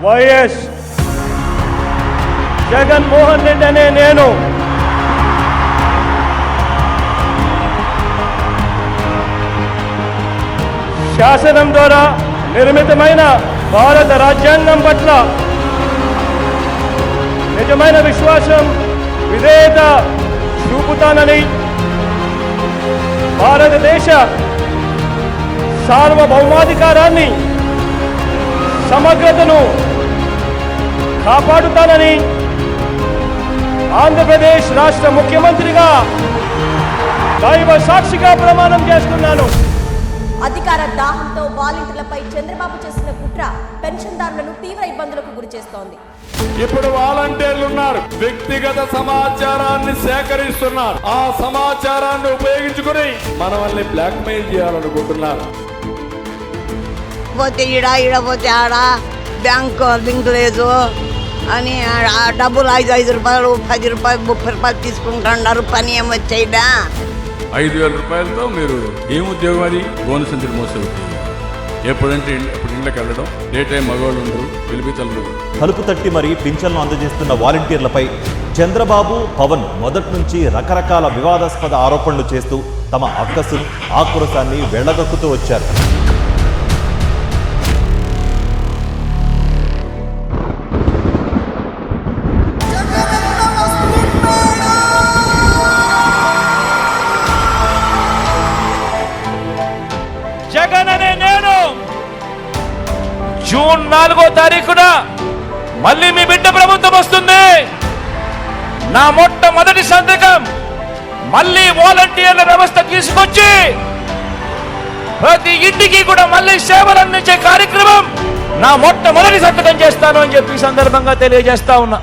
YS Jaganmohan Reddy అనే నేను శాసనం ద్వారా నిర్మితమైన భారత రాజ్యాంగం పట్ల నిజమైన విశ్వాసం విధేయత చూపుతానని భారతదేశ సార్వభౌమాధికారాన్ని సమగ్రతను కాపాడుతానని ఆంధ్రప్రదేశ్ రాష్ట్ర ముఖ్యమంత్రిగా దైవ సాక్షిగా ప్రమాణం చేస్తున్నాను. అధికార దాహంతో వాలంటీర్లపై చంద్రబాబు చేసిన కుట్ర పెన్షన్దారులను తీవ్ర ఇబ్బందులకు గురి చేస్తోంది. ఇప్పుడు వాలంటీర్లు ఉన్నారు, వ్యక్తిగత సమాచారాన్ని సేకరిస్తున్నారు. ఆ సమాచారాన్ని ఉపయోగించుకుని మనల్ని బ్లాక్మెయిల్ చేయాలనుకుంటున్నారు. పోతే ఈడ పోతే ఆడ బ్యాంకు లింక్ లేదు అని డబ్బులు 5 రూపాయలు 10 రూపాయలు 30 రూపాయలు తీసుకుంటున్నారు. పని ఏమొచ్చాయిదా? 5,000 రూపాయలతో మీరు ఏం ఉద్యోగం? అది బోనస్ అని మోసారు. ఎప్పుడంటే అప్పుడు ఇళ్ళకి వెళ్ళడం, డే టైం మగవాళ్ళు ఉండరు, పిలిపితలు. తలుపు తట్టి మరీ పింఛన్లు అందజేస్తున్న వాలంటీర్లపై చంద్రబాబు, పవన్ మొదటి నుంచి రకరకాల వివాదాస్పద ఆరోపణలు చేస్తూ తమ అక్కసును ఆక్రోశాన్ని వెళ్లగక్కుతూ వచ్చారు. జగన్ అనే నేను జూన్ 4వ తారీఖున మళ్ళీ మీ బిడ్డ ప్రభుత్వం వస్తుంది. నా మొట్టమొదటి సంతకం మళ్ళీ వాలంటీర్ల వ్యవస్థ తీసుకొచ్చి ప్రతి ఇంటికి కూడా మళ్ళీ సేవలు అందించే కార్యక్రమం నా మొట్టమొదటి సంతకం చేస్తాను అని చెప్పి సందర్భంగా తెలియజేస్తా ఉన్నా.